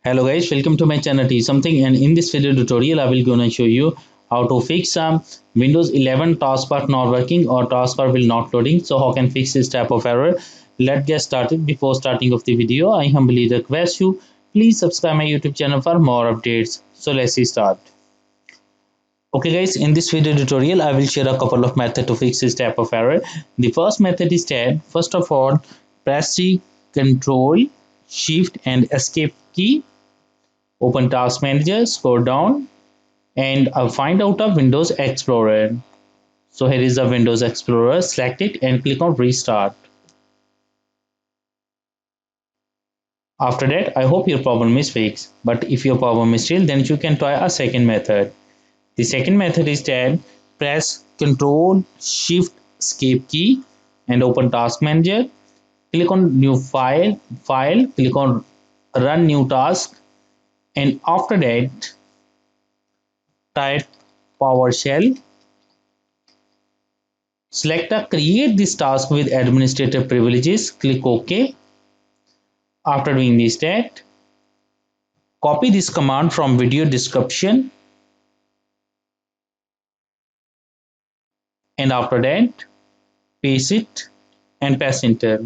Hello guys, welcome to my channel T something, and in this video tutorial I will gonna show you how to fix some Windows 11 taskbar not working or taskbar will not loading. So how can fix this type of error? Let's get started. Before starting of the video, I humbly request you please subscribe my YouTube channel for more updates. So let's start. Okay guys, in this video tutorial I will share a couple of methods to fix this type of error. The first method is that first of all press the Control Shift and Escape key. Open Task Manager, scroll down, and find out a Windows Explorer. So here is the Windows Explorer. Select it and click on Restart. After that, I hope your problem is fixed. But if your problem is still, then you can try a second method. The second method is that press Control Shift Escape key and open Task Manager. Click on New File. Click on Run New Task, and after that, type PowerShell. Select a create this task with administrative privileges. Click OK. After doing this that, copy this command from video description, and after that paste it and press enter.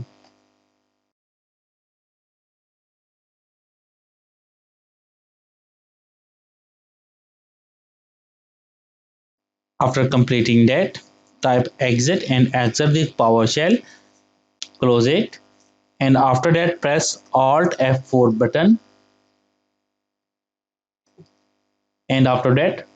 After completing that, type exit and exit the PowerShell. Close it, and after that press Alt F4 button, and after that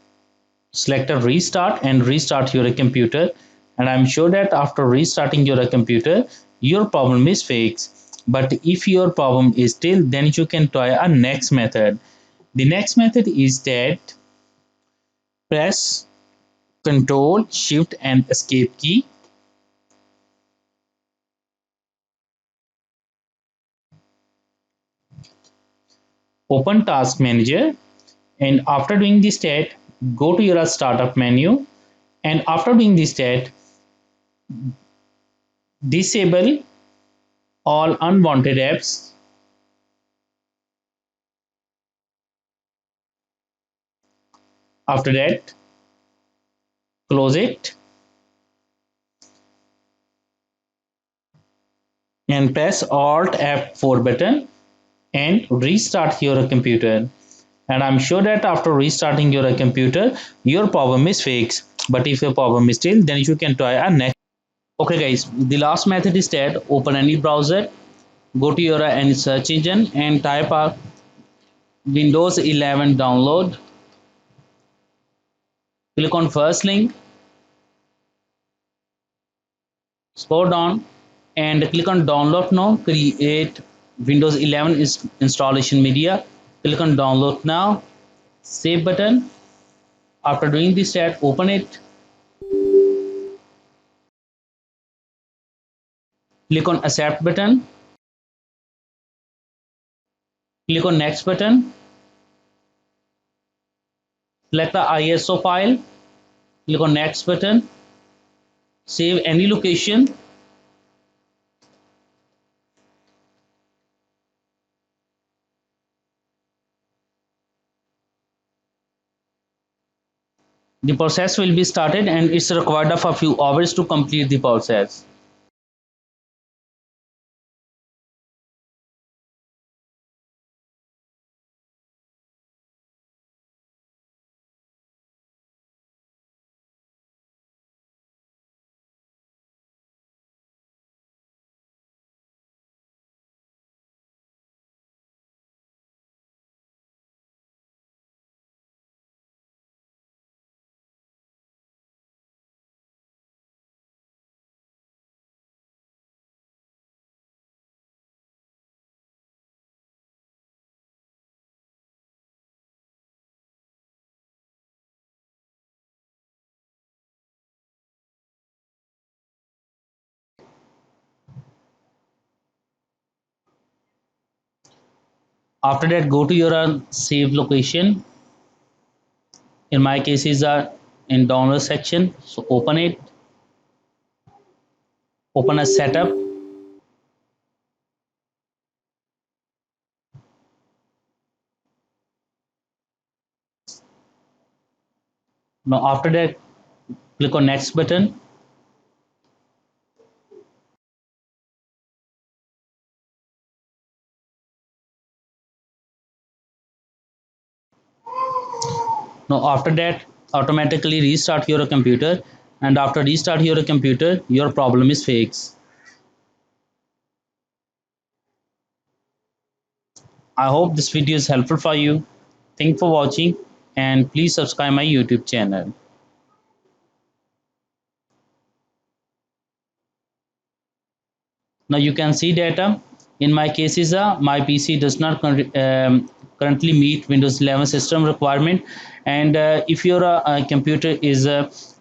select a restart and restart your computer. And I'm sure that after restarting your computer your problem is fixed. But if your problem is still, then you can try a next method. The next method is that press Control Shift and Escape key, open Task Manager, and after doing this step go to your startup menu, and after doing this step disable all unwanted apps. After that close it and press Alt F4 button and restart your computer. And I'm sure that after restarting your computer your problem is fixed. But if your problem is still, then you can try a next. Okay guys, the last method is that open any browser, go to your any search engine and type a Windows 11 download. Click on first link, scroll down and click on download now. Create Windows 11 is installation media. Click on download now, save button. After doing this step, open it, click on accept button, click on next button, select the ISO file, click on next button, save any location. The process will be started and it's required of a few hours to complete the process. After that, go to your save location. In my case, is in download section. So open it, open a setup, Now after that, click on next button. Now after that, automatically restart your computer, and after restart your computer, your problem is fixed. I hope this video is helpful for you. Thank for watching, and please subscribe my YouTube channel. Now you can see data. In my cases, my PC does not currently meet Windows 11 system requirement. And if your computer is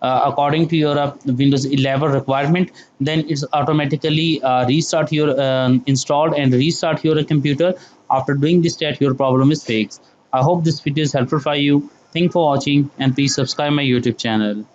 according to your Windows 11 requirement, then it's automatically restart your installed and restart your computer. After doing this step, your problem is fixed. I hope this video is helpful for you. Thank for watching, and please subscribe my YouTube channel.